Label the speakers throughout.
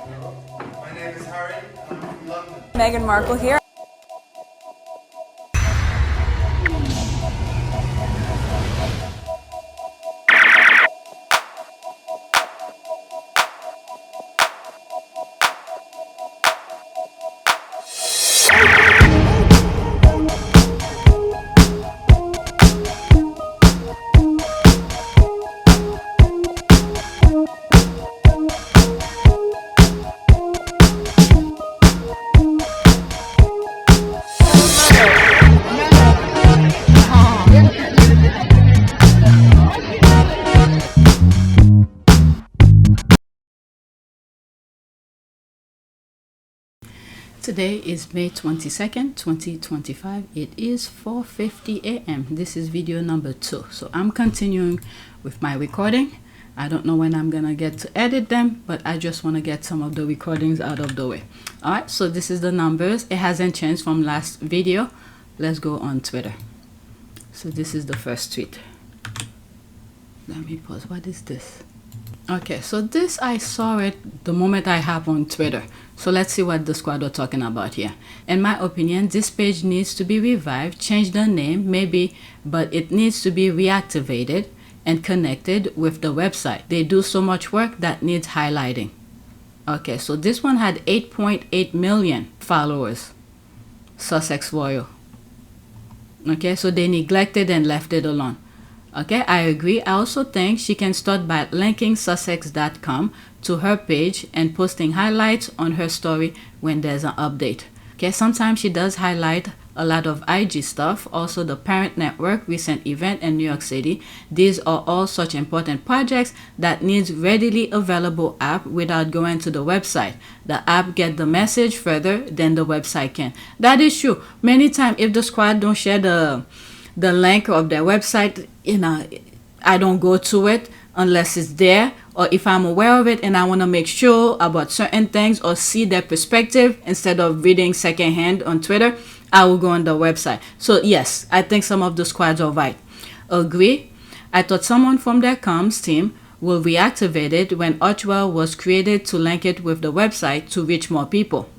Speaker 1: My name is Harry, and I'm from London.
Speaker 2: Meghan Markle here.
Speaker 3: Today is May 22nd, 2025. It is 4:50 a.m. This is video number 2. So I'm continuing with my recording. I don't know when I'm gonna get to edit them, but I just want to get some of the recordings out of the way. All right, so this is the numbers. It hasn't changed from last video. Let's go on Twitter. So this is the first tweet. Let me pause. What is this? Okay, so this, I saw it the moment I hop on Twitter. So let's see what the squad are talking about here. In my opinion, this page needs to be revived, change the name maybe, but it needs to be reactivated and connected with the website. They do so much work that needs highlighting. Okay, so this one had 8.8 million followers. Sussex Royal. Okay, so they neglected and left it alone. Okay, I agree. I also think she can start by linking sussex.com to her page and posting highlights on her story when there's an update. Okay, sometimes she does highlight a lot of IG stuff. Also, the Parent Network recent event in New York City. These are all such important projects that needs readily available app without going to the website. The app get the message further than the website can. That is true. Many times if the squad don't share the link of their website, I don't go to it unless it's there, or if I'm aware of it and I want to make sure about certain things or see their perspective instead of reading secondhand on Twitter, I will go on the website. So yes, I think some of the squads are right. Agree. I thought someone from their comms team will reactivate it when Archwell was created to link it with the website to reach more people.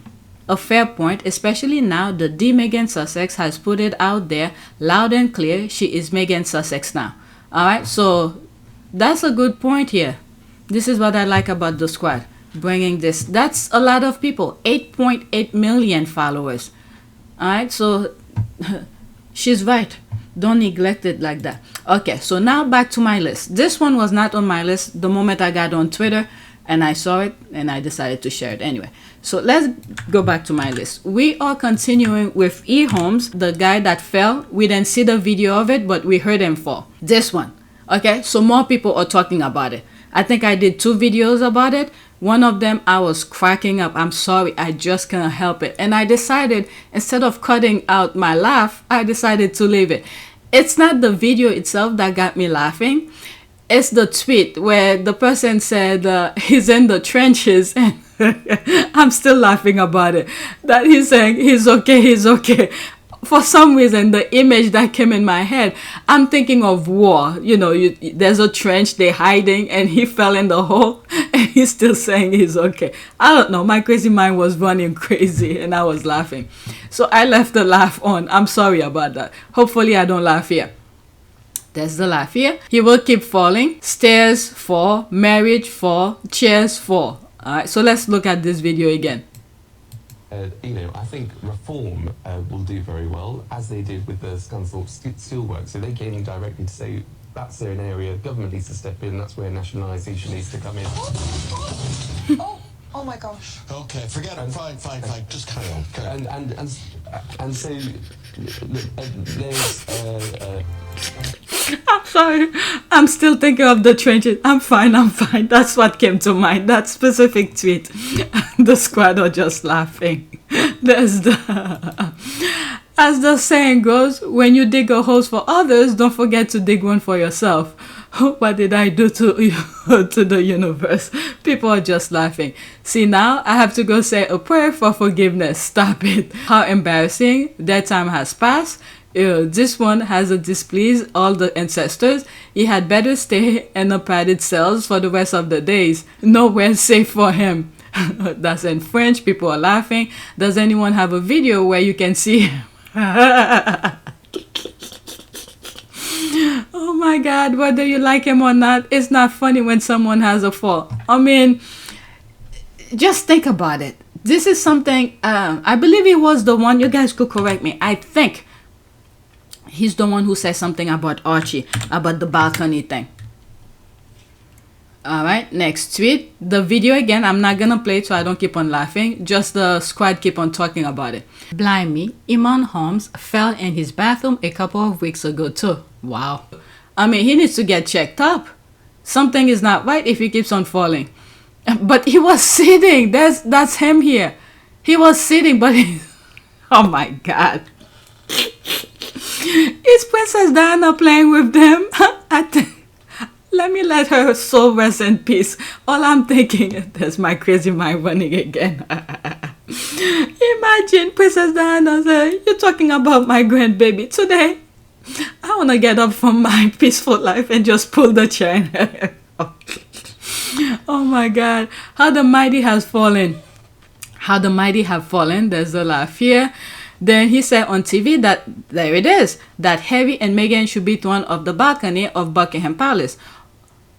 Speaker 3: A fair point, especially now the Meghan Sussex has put it out there loud and clear. She is Meghan Sussex now. Alright, so that's a good point here. This is what I like about the squad. Bringing this. That's a lot of people. 8.8 million followers. Alright, so she's right. Don't neglect it like that. Okay, so now back to my list. This one was not on my list the moment I got on Twitter and I saw it and I decided to share it anyway. So let's go back to my list. We are continuing with Holmes, the guy that fell. We didn't see the video of it, but we heard him fall. This one. Okay, so more people are talking about it. I think I did 2 videos about it. One of them I was cracking up. I'm sorry, I just can't help it. And I decided, instead of cutting out my laugh, I decided to leave it. It's not the video itself that got me laughing. It's the tweet where the person said he's in the trenches, and I'm still laughing about it. That he's saying he's okay, he's okay. For some reason, the image that came in my head, I'm thinking of war. There's a trench, they're hiding, and he fell in the hole, and he's still saying he's okay. I don't know. My crazy mind was running crazy, and I was laughing. So I left the laugh on. I'm sorry about that. Hopefully, I don't laugh here. There's the laugh here. He will keep falling. Stairs fall, marriage fall, chairs fall. Alright, so let's look at this video again.
Speaker 4: I think reform will do very well, as they did with the Scunthorpe Steelworks. So they came in directly to say that's an area government needs to step in. That's where nationalisation needs to come in.
Speaker 5: Oh my gosh.
Speaker 6: Okay, forget it. Fine. Just carry on.
Speaker 4: And so there's.
Speaker 3: I'm sorry. I'm still thinking of the trenches. I'm fine. That's what came to mind. That specific tweet. The squad are just laughing. There's as the saying goes, when you dig a hole for others, don't forget to dig one for yourself. What did I do to the universe? People are just laughing. See, now I have to go say a prayer for forgiveness. Stop it. How embarrassing. That time has passed. This one has displeased all the ancestors. He had better stay in the padded cells for the rest of the days. Nowhere safe for him. That's in French. People are laughing. Does anyone have a video where you can see him? Oh my God, whether you like him or not, it's not funny when someone has a fall. I mean, just think about it. This is something, I believe he was the one, you guys could correct me. I think he's the one who said something about Archie, about the balcony thing. All right, next tweet. The video again, I'm not gonna play it so I don't keep on laughing. Just the squad keep on talking about it. Blimey, Eamonn Holmes fell in his bathroom a couple of weeks ago too. Wow. I mean, he needs to get checked up. Something is not right if he keeps on falling. But he was sitting. That's him here. He was sitting, but oh my God. Is Princess Diana playing with them? Let me let her soul rest in peace. All I'm thinking is there's my crazy mind running again. Imagine Princess Diana say, you're talking about my grandbaby today. I want to get up from my peaceful life and just pull the chair. Oh my God. How the mighty has fallen. How the mighty have fallen. There's a laugh here. Then he said on TV that, there it is, that Harry and Meghan should be thrown off the balcony of Buckingham Palace.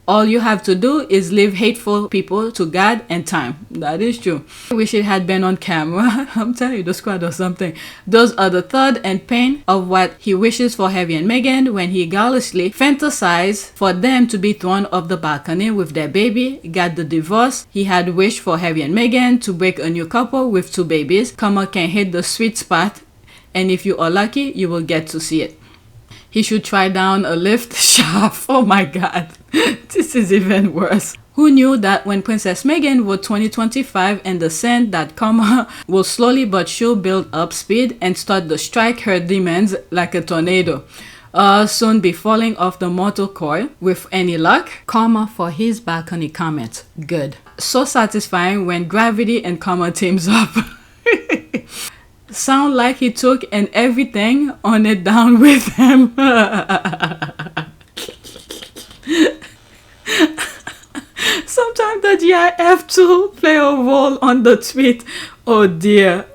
Speaker 3: All you have to do is leave hateful people to God and time. That is true. I wish it had been on camera. I'm telling you, the squad or something. Those are the thought and pain of what he wishes for Harry and Meghan when he garrulously fantasized for them to be thrown off the balcony with their baby, got the divorce. He had wished for Harry and Meghan to break a new couple with 2 babies. Karma can hit the sweet spot, and if you are lucky, you will get to see it. He should try down a lift shaft. Oh my God. This is even worse. Who knew that when Princess Meghan wrote 2025 and the scent that karma will slowly but sure build up speed and start to strike her demons like a tornado. Soon be falling off the mortal coil with any luck. Karma for his balcony comment. Good. So satisfying when gravity and karma teams up. Sound like he took and everything on it down with him. Sometimes the GIF too play a role on the tweet. Oh dear.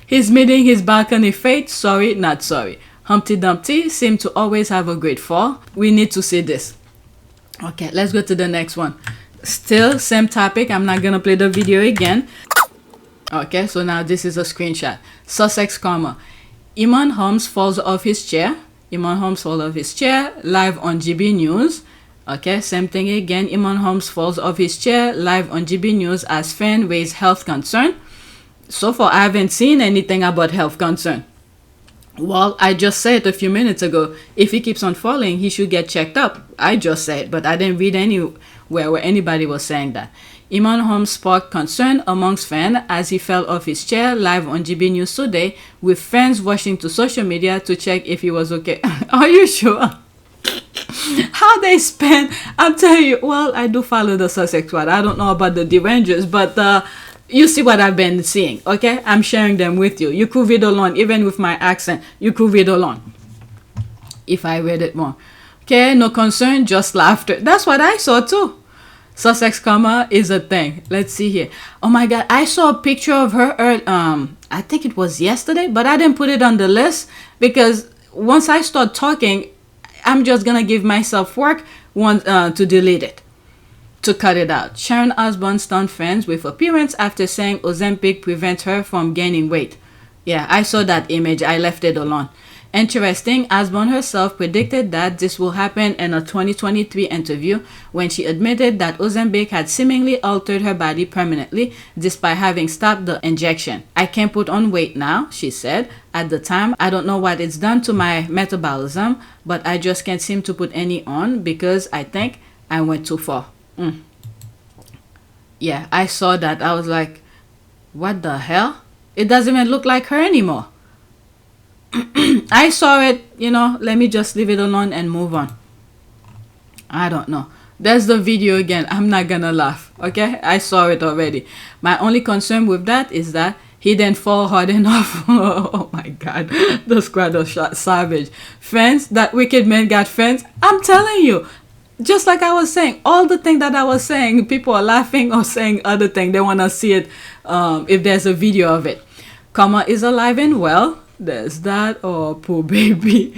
Speaker 3: He's meeting his balcony fate. Sorry, not sorry. Humpty Dumpty seemed to always have a great fall. We need to see this. Okay, let's go to the next one. Still same topic. I'm not gonna play the video again. Okay, so now this is a screenshot. Sussex karma. Eamonn Holmes falls off his chair. Eamonn Holmes falls off his chair live on GB News. Okay, same thing again. Eamonn Holmes falls off his chair live on GB News as fan raise health concern. So far, I haven't seen anything about health concern. Well, I just said a few minutes ago, if he keeps on falling, he should get checked up. I just said, but I didn't read anywhere where anybody was saying that. Eamonn Holmes sparked concern amongst fans as he fell off his chair live on GB News today, with fans rushing to social media to check if he was okay. Are you sure? How they spend, I'm telling you, well, I do follow the Sussex squad. I don't know about the Derangers, but you see what I've been seeing, okay? I'm sharing them with you. You could read along, even with my accent, you could read along if I read it more. Okay, no concern, just laughter. That's what I saw too. Sussex karma is a thing. Let's see here. Oh my God, I saw a picture of her, I think it was yesterday, but I didn't put it on the list because once I start talking, I'm just gonna give myself work to delete it, to cut it out. Sharon Osbourne stunned fans with appearance after saying Ozempic prevents her from gaining weight. Yeah, I saw that image. I left it alone. Interesting, Osbourne herself predicted that this will happen in a 2023 interview when she admitted that Ozempic had seemingly altered her body permanently despite having stopped the injection. I can't put on weight now, she said. At the time, I don't know what it's done to my metabolism, but I just can't seem to put any on because I think I went too far. Yeah, I saw that. I was like, what the hell? It doesn't even look like her anymore. I saw it, you know, let me just leave it alone and move on. I don't know. There's the video again. I'm not gonna laugh, okay? I saw it already. My only concern with that is that he didn't fall hard enough. Oh my God, the squad of shot savage. Fans, that wicked man got fans. I'm telling you, Just like I was saying, all the thing that I was saying, people are laughing or saying other thing. They want to see it if there's a video of it. Comma is alive and well. There's that. Oh, poor baby.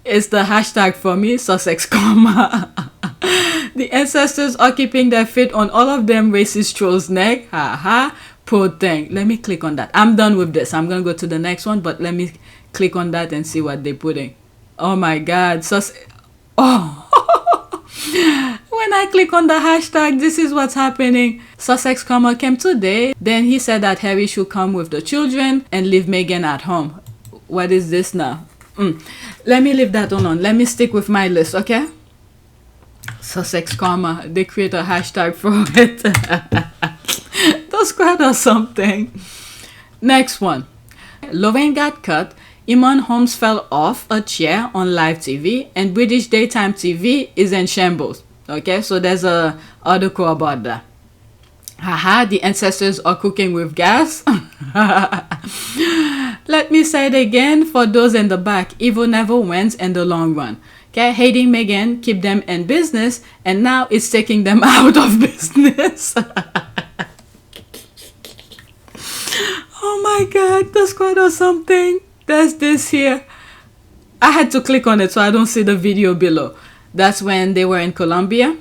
Speaker 3: It's the hashtag for me, Sussex, comma. The ancestors are keeping their feet on all of them racist trolls' neck. Ha ha. Poor thing. Let me click on that. I'm done with this. I'm going to go to the next one, but let me click on that and see what they're putting. Oh my God. Oh. When I click on the hashtag, this is what's happening. Sussex, comma, came today. Then he said that Harry should come with the children and leave Meghan at home. What is this now? Let me leave that on. Let me stick with my list, okay? Sussex, comma, they create a hashtag for it. The squad or something. Next one. Lorraine got cut. Eamonn Holmes fell off a chair on live TV, and British daytime TV is in shambles. Okay, so there's a article about that. Haha, the ancestors are cooking with gas. Let me say it again for those in the back. Evil never wins in the long run. Okay, hating Meghan keep them in business, and now it's taking them out of business. Oh my God, the squad or something. There's this here. I had to click on it so I don't see the video below. That's when they were in Colombia.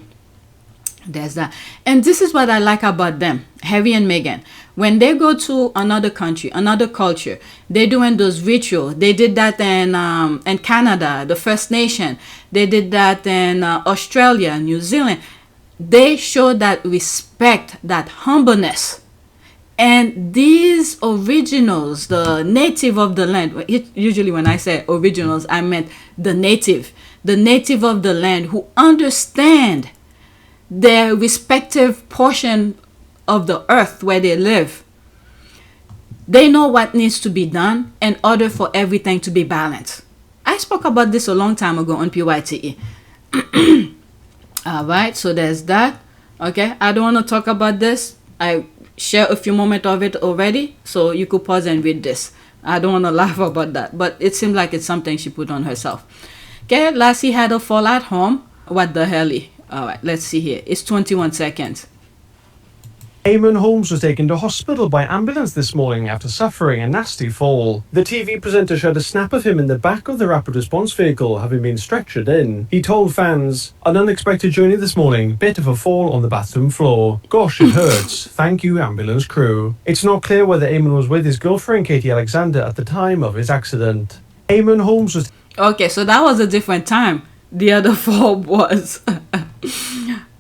Speaker 3: There's that. And this is what I like about them, Harry and Meghan. When they go to another country, another culture, they're doing those rituals. They did that in Canada, the First Nation. They did that in Australia, New Zealand. They show that respect, that humbleness. And these originals, the native of the land, usually when I say originals, I meant the native of the land who understand their respective portion of the earth where they live. They know what needs to be done in order for everything to be balanced. I spoke about this a long time ago on PYTE. All right, so there's that. Okay, I don't want to talk about this. I share a few moments of it already, so you could pause and read this. I don't want to laugh about that, but it seems like it's something she put on herself. Okay, Lassie had a fall at home. What the hell? All right, let's see here. It's 21 seconds.
Speaker 2: Eamonn Holmes was taken to hospital by ambulance this morning after suffering a nasty fall. The TV presenter showed a snap of him in the back of the rapid response vehicle, having been stretchered in. He told fans, "An unexpected journey this morning, bit of a fall on the bathroom floor. Gosh, it hurts. Thank you, ambulance crew." It's not clear whether Eamonn was with his girlfriend Katie Alexander at the time of his accident. Eamonn Holmes was...
Speaker 3: Okay, so that was a different time. The other fall was...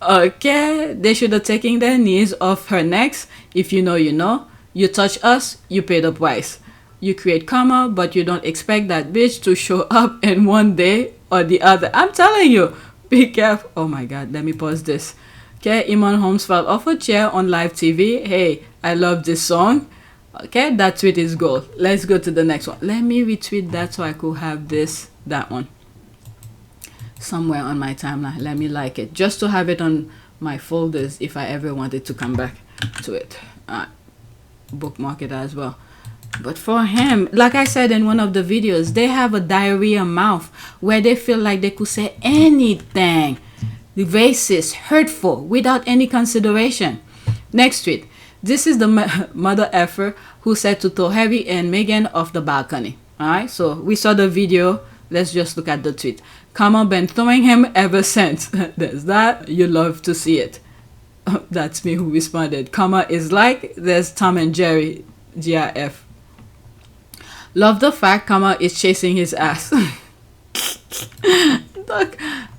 Speaker 3: Okay, they should have taken their knees off her necks. If you know, you know. You touch us, you pay the price. You create karma, but you don't expect that bitch to show up in one day or the other. I'm telling you, be careful. Oh my God, let me pause this. Okay, Eamonn Holmes fell off a chair on live TV. Hey, I love this song. Okay, that tweet is gold. Let's go to the next one. Let me retweet that so I could have that one. Somewhere on my timeline. Let me like it just to have it on my folders if I ever wanted to come back to it. Bookmark it as well. But for him, like I said in one of the videos, they have a diarrhea mouth where they feel like they could say anything racist, hurtful, without any consideration. Next tweet. This is the mother effer who said to throw Harry and Meghan off the balcony. Alright, so we saw the video. Let's just look at the tweet. Comma, been throwing him ever since. There's that. You love to see it. That's me who responded. Comma is like, there's Tom and Jerry, GIF. Love the fact, comma, is chasing his ass.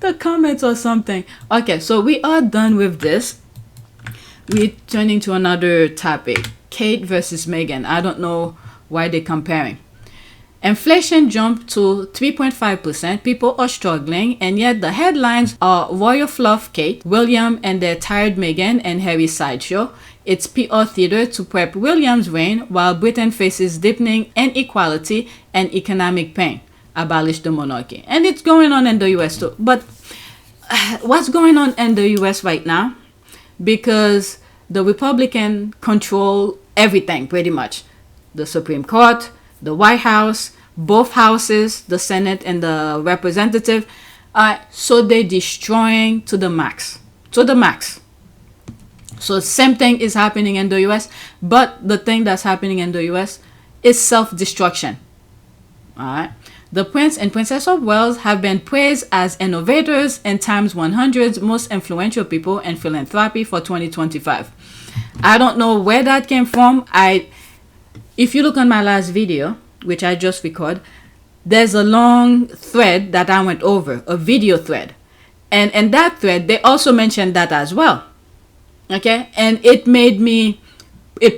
Speaker 3: the comments or something. Okay, so we are done with this. We're turning to another topic. Kate versus Meghan. I don't know why they're comparing. Inflation jumped to 3.5%. People are struggling, and yet the headlines are Royal Fluff Kate, William and their tired Meghan and Harry sideshow. It's PR theater to prep William's reign while Britain faces deepening inequality and economic pain. Abolish the monarchy. And it's going on in the US too. But what's going on in the US right now? Because the Republican control everything pretty much. The Supreme Court, the White House, both houses, the Senate and the representative. So they're destroying to the max. To the max. So same thing is happening in the US, but the thing that's happening in the US is self-destruction. Alright. The Prince and Princess of Wales have been praised as innovators and Times 100's most influential people in philanthropy for 2025. I don't know where that came from. If you look on my last video, which I just recorded, there's a long thread that I went over, a video thread. And in that thread, they also mentioned that as well. Okay? And it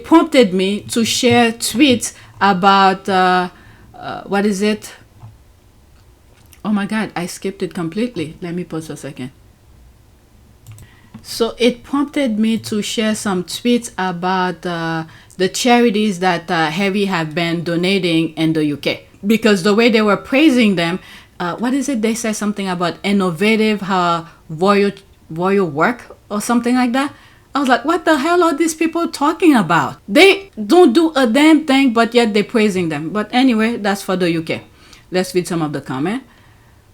Speaker 3: prompted me to share tweets about, what is it? Oh my God, I skipped it completely. Let me pause for a second. So it prompted me to share some tweets about the charities that Harry have been donating in the UK. Because the way they were praising them, what is it? They said something about innovative royal work or something like that. I was like, what the hell are these people talking about? They don't do a damn thing, but yet they're praising them. But anyway, that's for the UK. Let's read some of the comments.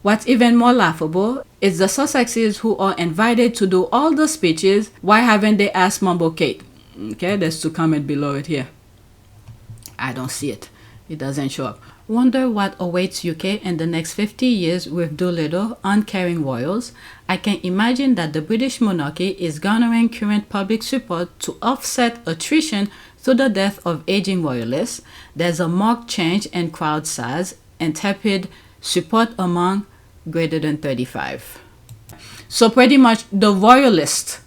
Speaker 3: What's even more laughable is the Sussexes who are invited to do all the speeches. Why haven't they asked Mumbo Kate? Okay, there's 2 comments below it here. I don't see it. It doesn't show up. Wonder what awaits UK in the next 50 years with Doolittle, uncaring royals. I can imagine that the British monarchy is garnering current public support to offset attrition through the death of aging royalists. There's a marked change in crowd size and tepid support among greater than 35. So pretty much the royalists,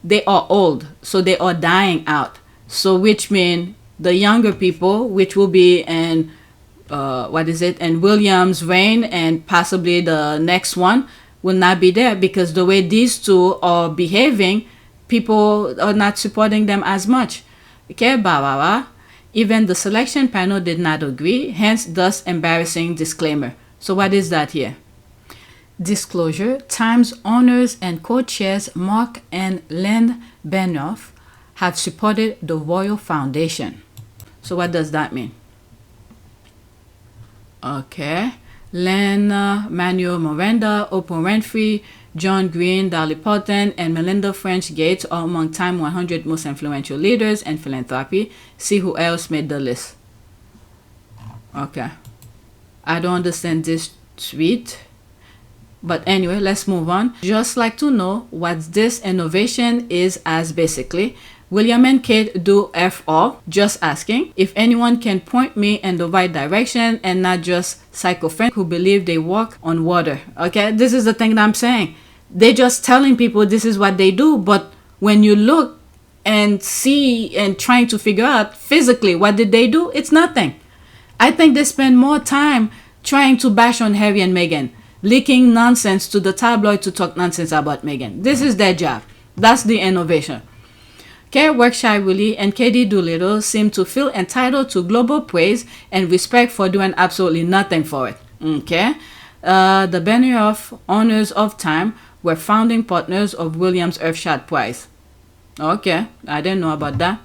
Speaker 3: they are old, so they are dying out. So which means the younger people, which will be in in William's reign and possibly the next one, will not be there, because the way these two are behaving, people are not supporting them as much. Okay, even the selection panel did not agree, hence thus embarrassing disclaimer. So what is that here? Disclosure: Times owners and co-chairs Mark and Len Benioff have supported the Royal Foundation. So what does that mean? Okay. Len, Manuel Miranda, Oprah Winfrey, John Green, Dolly Parton, and Melinda French Gates are among Time 100 most influential leaders in philanthropy. See who else made the list. Okay. I don't understand this tweet. But anyway, let's move on. Just like to know what this innovation is, as basically William and Kate do FR, just asking if anyone can point me in the right direction and not just sycophants who believe they walk on water. Okay, this is the thing that I'm saying. They're just telling people this is what they do, but when you look and see and trying to figure out physically what did they do, it's nothing. I think they spend more time trying to bash on Harry and Meghan, leaking nonsense to the tabloid to talk nonsense about Meghan. This is their job. That's the innovation. Kerr Workshire Willie and Katie Doolittle seem to feel entitled to global praise and respect for doing absolutely nothing for it. Okay. The Benioff owners of Time were founding partners of William's Earthshot Prize. Okay, I didn't know about that.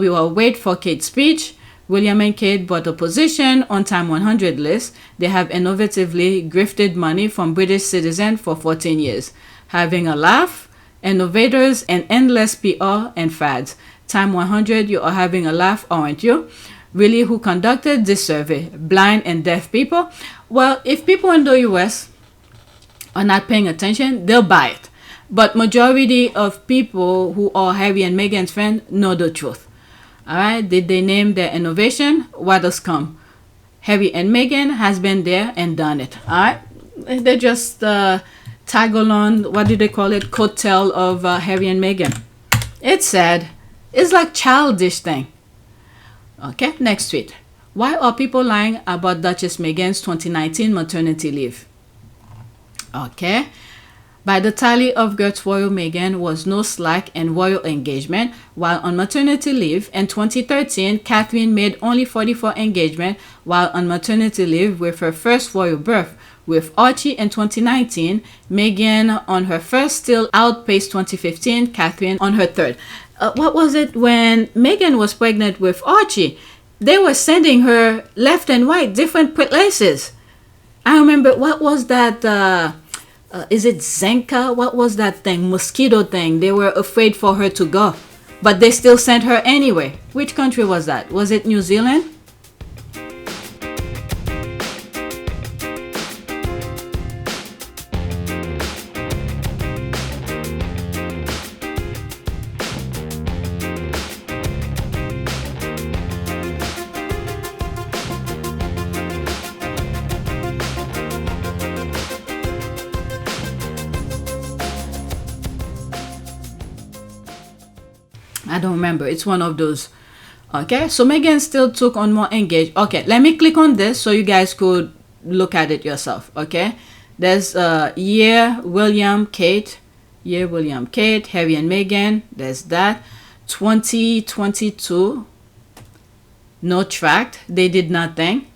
Speaker 3: We will wait for Kate's speech. William and Kate bought a position on Time 100 list. They have innovatively grifted money from British citizens for 14 years. Having a laugh? Innovators and endless PR and fads. Time 100, you are having a laugh, aren't you? Really, who conducted this survey? Blind and deaf people? Well, if people in the US are not paying attention, they'll buy it. But majority of people who are Harry and Meghan's friends know the truth. Alright, did they name their innovation? What has come? Harry and Meghan has been there and done it. Alright, they just tag along, what do they call it, coattail of Harry and Meghan. It's sad. It's like childish thing. Okay, next tweet. Why are people lying about Duchess Meghan's 2019 maternity leave? Okay. By the tally of Gert's Royal Meghan was no slack in royal engagement. While on maternity leave in 2013, Catherine made only 44 engagements while on maternity leave with her first royal birth. With Archie in 2019, Meghan on her first still outpaced 2015, Catherine on her third. What was it when Meghan was pregnant with Archie? They were sending her left and right, different places. I remember, what was that is it Zenka? What was that thing? Mosquito thing. They were afraid for her to go, but they still sent her anyway. Which country was that? Was it New Zealand? I don't remember. It's one of those. Okay, so Meghan still took on more engagement. Okay, let me click on this so you guys could look at it yourself. Okay, there's William, Kate, Harry and Meghan. There's that. 2022, no tracked. They did nothing.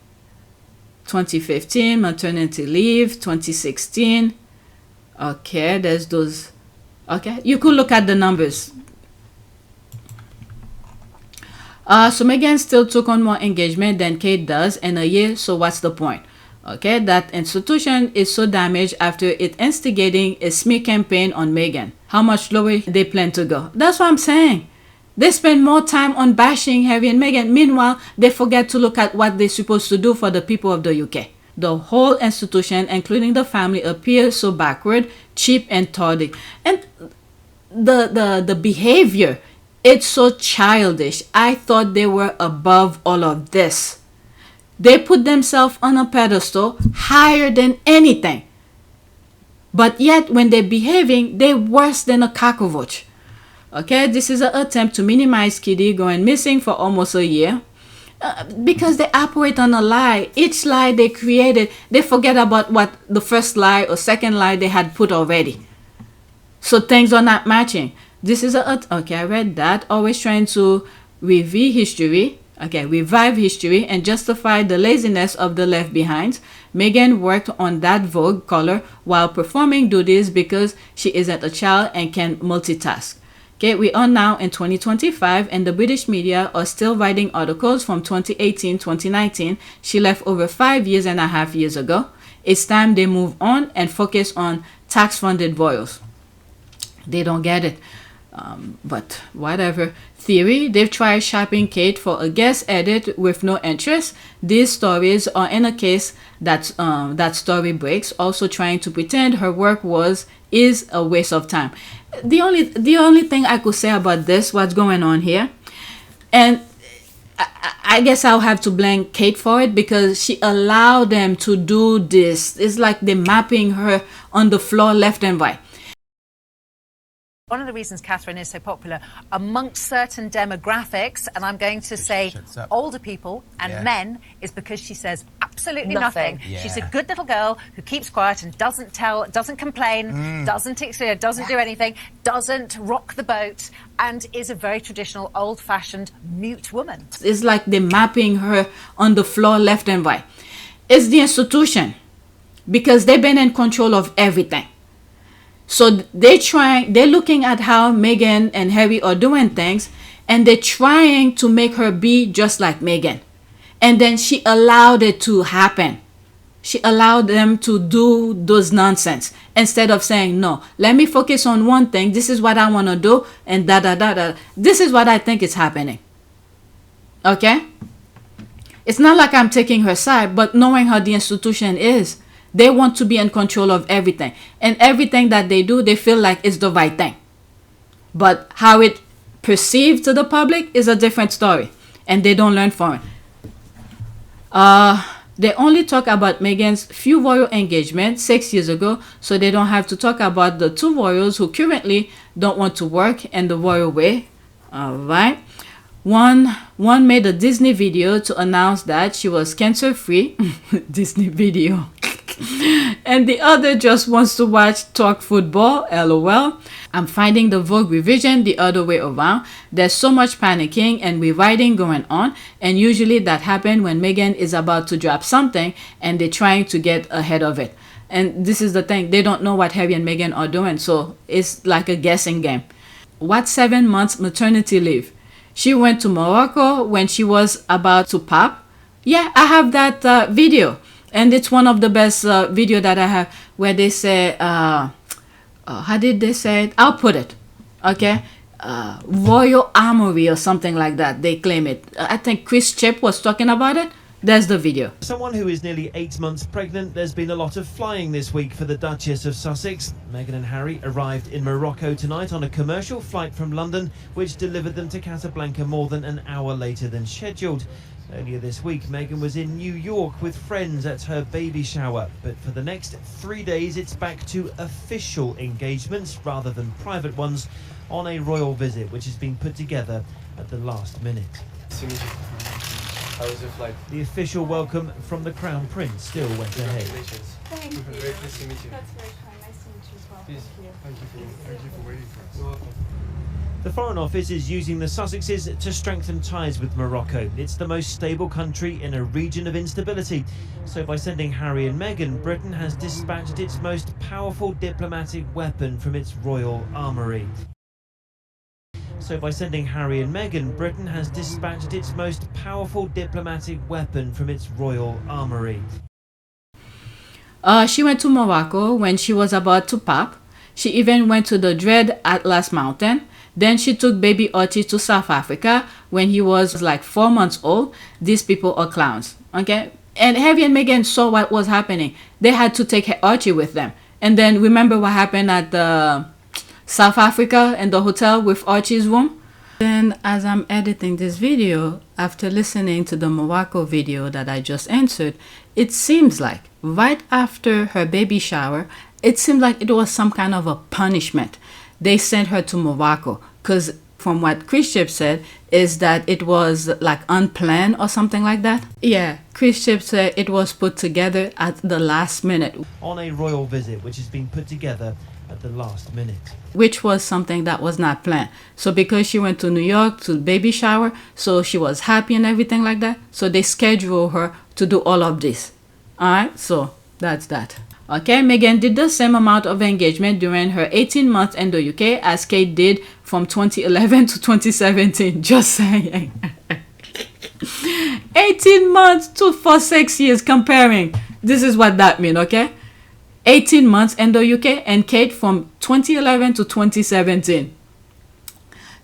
Speaker 3: 2015, maternity leave. 2016. Okay, there's those. Okay, you could look at the numbers. So Meghan still took on more engagement than Kate does in a year, so what's the point? Okay, that institution is so damaged after it instigating a smear campaign on Meghan. How much lower they plan to go? That's what I'm saying. They spend more time on bashing Harry and Meghan. Meanwhile, they forget to look at what they're supposed to do for the people of the UK. The whole institution, including the family, appears so backward, cheap and tardy. And the behavior, it's so childish. I thought they were above all of this. They put themselves on a pedestal higher than anything. But yet, when they're behaving, they're worse than a cockroach. Okay, this is an attempt to minimize Kitty going missing for almost a year. Because they operate on a lie. Each lie they created, they forget about what the first lie or second lie they had put already. So things are not matching. This is okay, I read that. Always trying to revive history and justify the laziness of the left behind. Meghan worked on that Vogue color while performing duties because she isn't a child and can multitask. Okay, we are now in 2025 and the British media are still writing articles from 2018-2019. She left over 5.5 years ago. It's time they move on and focus on tax-funded royals. They don't get it. But whatever. Theory, they've tried shopping Kate for a guest edit with no interest. These stories are in a case that that story breaks, also trying to pretend her work is a waste of time. The only thing I could say about this, what's going on here, and I guess I'll have to blame Kate for it because she allowed them to do this. It's like they're mapping her on the floor left and right.
Speaker 5: One of the reasons Catherine is so popular amongst certain demographics, and I'm going to say older people and men, is because she says absolutely nothing. Yeah. She's a good little girl who keeps quiet and doesn't complain, doesn't do anything, doesn't rock the boat, and is a very traditional, old-fashioned, mute woman.
Speaker 3: It's like they're mapping her on the floor left and right. It's the institution because they've been in control of everything. So they're looking at how Meghan and Harry are doing things, and they're trying to make her be just like Meghan. And then she allowed it to happen. She allowed them to do those nonsense instead of saying, no, let me focus on one thing. This is what I want to do. And This is what I think is happening. Okay? It's not like I'm taking her side, but knowing how the institution is, they want to be in control of everything. And everything that they do, they feel like it's the right thing. But how it perceived to the public is a different story. And they don't learn from it. They only talk about Meghan's few royal engagements 6 years ago, so they don't have to talk about the two royals who currently don't want to work in the royal way. All right. One made a Disney video to announce that she was cancer-free. Disney video. And the other just wants to talk football, lol. I'm finding the Vogue revision the other way around. There's so much panicking and rewriting going on, and usually that happens when Meghan is about to drop something and they're trying to get ahead of it. And this is the thing, they don't know what Harry and Meghan are doing, so it's like a guessing game. What 7 months maternity leave? She went to Morocco when she was about to pop. Yeah, I have that video. And it's one of the best video that I have where they say, how did they say it? I'll put it. Okay. Royal Armory or something like that. They claim it. I think Chris Chip was talking about it. There's the video.
Speaker 7: Someone who is nearly 8 months pregnant, there's been a lot of flying this week for the Duchess of Sussex. Meghan and Harry arrived in Morocco tonight on a commercial flight from London, which delivered them to Casablanca more than an hour later than scheduled. Earlier this week, Meghan was in New York with friends at her baby shower. But for the next 3 days, it's back to official engagements rather than private ones on a royal visit, which has been put together at the last minute.
Speaker 1: How was your flight?
Speaker 7: The official welcome from the Crown Prince still went ahead.
Speaker 1: Congratulations.
Speaker 8: Thank you.
Speaker 1: Very pleased to meet you.
Speaker 8: That's very kind. Nice to meet you as well.
Speaker 1: Please.
Speaker 8: Thank you.
Speaker 1: Thank you for waiting for us. You're welcome.
Speaker 7: The Foreign Office is using the Sussexes to strengthen ties with Morocco. It's the most stable country in a region of instability. So by sending Harry and Meghan, Britain has dispatched its most powerful diplomatic weapon from its royal armory. So by sending Harry and Meghan, Britain has dispatched its most powerful diplomatic weapon from its royal armory.
Speaker 3: She went to Morocco when she was about to pop. She even went to the Dread Atlas Mountain. Then she took baby Archie to South Africa when he was like 4 months old. These people are clowns, okay? And Harry and Meghan saw what was happening. They had to take Archie with them. And then remember what happened at the South Africa in the hotel with Archie's room? Then as I'm editing this video, after listening to the Morocco video that I just answered, it seems like right after her baby shower, it seemed like it was some kind of a punishment. They sent her to Morocco because from what Chris Chip said is that it was like unplanned or something like that. Yeah, Chris Chip said it was put together at the last minute.
Speaker 7: On a royal visit, which has been put together at the last minute.
Speaker 3: Which was something that was not planned. So because she went to New York to baby shower, so she was happy and everything like that. So they scheduled her to do all of this. Alright, so that's that. Okay, Meghan did the same amount of engagement during her 18 months in the UK as Kate did from 2011 to 2017. Just saying. 18 months for 6 years comparing. This is what that means, okay? 18 months in the UK and Kate from 2011 to 2017.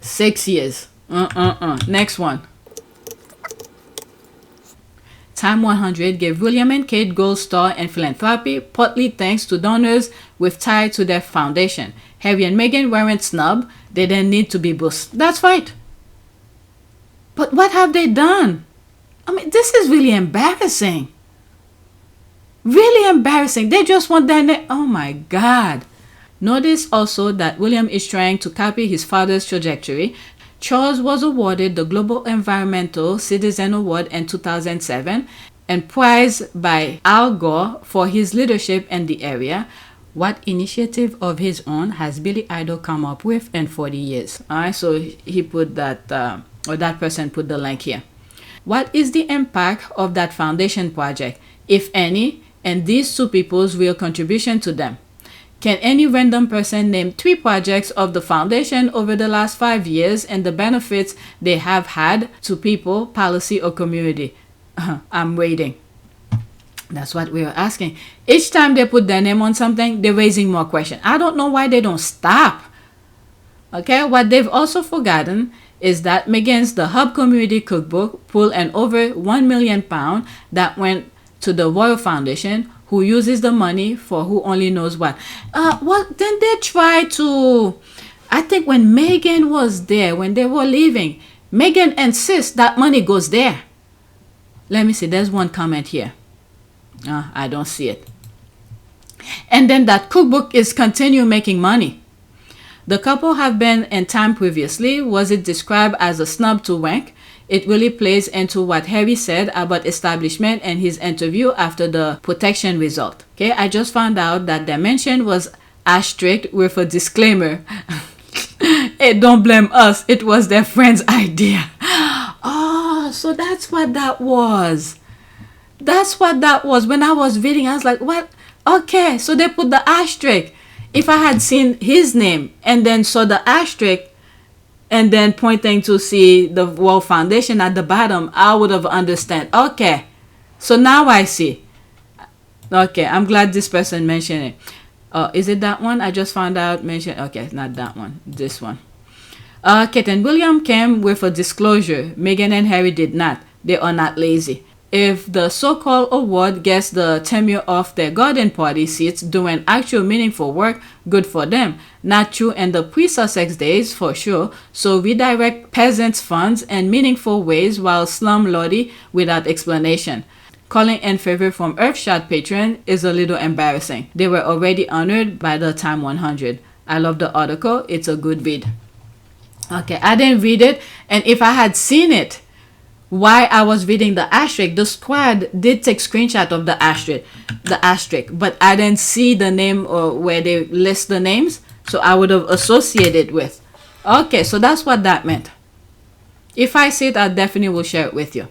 Speaker 3: 6 years. Next one. Time 100 gave William and Kate Gold Star and Philanthropy, partly thanks to donors with tie to their foundation. Harry and Meghan weren't snubbed. They didn't need to be boosted. That's right. But what have they done? I mean, this is really embarrassing. Really embarrassing. They just want their name. Oh my God. Notice also that William is trying to copy his father's trajectory. Charles was awarded the Global Environmental Citizen Award in 2007 and prized by Al Gore for his leadership in the area. What initiative of his own has Billy Idol come up with in 40 years? Alright, so he put that, or that person put the link here. What is the impact of that foundation project, if any, and these two people's real contribution to them? Can any random person name 3 projects of the foundation over the last 5 years and the benefits they have had to people, policy, or community? I'm waiting. That's what we are asking. Each time they put their name on something, they're raising more questions. I don't know why they don't stop. Okay, what they've also forgotten is that Meghan's The Hub Community Cookbook pulled an over £1 million that went to the Royal Foundation, who uses the money for who only knows what. Well, then they try to, I think when Meghan was there, when they were leaving, Meghan insists that money goes there. Let me see, there's one comment here. I don't see it. And then that cookbook is continue making money. The couple have been in time previously. Was it described as a snub to WanK? It really plays into what Harry said about establishment in his interview after the protection result. Okay, I just found out that the mention was asterisked with a disclaimer. Hey, don't blame us. It was their friend's idea. Oh, so that's what that was. That's what that was. When I was reading, I was like, what? Okay, so they put the asterisk. If I had seen his name and then saw the asterisk, and then pointing to see the World Foundation at the bottom, I would have understood. Okay, so now I see. Okay, I'm glad this person mentioned it. Is it that one? I just found out mentioned. Okay, it's not that one. This one. Kate and William came with a disclosure. Meghan and Harry did not. They are not lazy. If the so-called award gets the tenure of their garden party seats doing actual meaningful work, good for them. Not true in the pre-Sussex days, for sure. So redirect peasants' funds in meaningful ways while slumlordy without explanation. Calling in favor from Earthshot patron is a little embarrassing. They were already honored by the Time 100. I love the article. It's a good read. Okay, I didn't read it, and if I had seen it while I was reading the asterisk, the squad did take screenshot of the asterisk, but I didn't see the name or where they list the names, so I would have associated with. Okay, so that's what that meant. If I see it, I definitely will share it with you.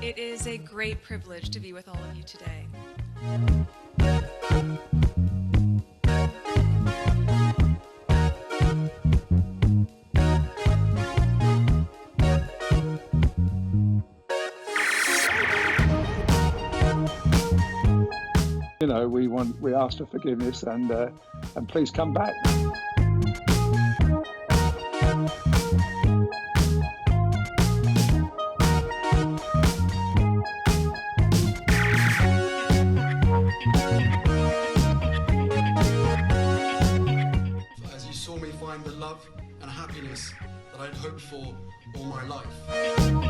Speaker 9: It is a great privilege to be with all of you today.
Speaker 10: You know, we ask for forgiveness and please come back.
Speaker 6: As you saw me find the love and happiness that I'd hoped for all my life.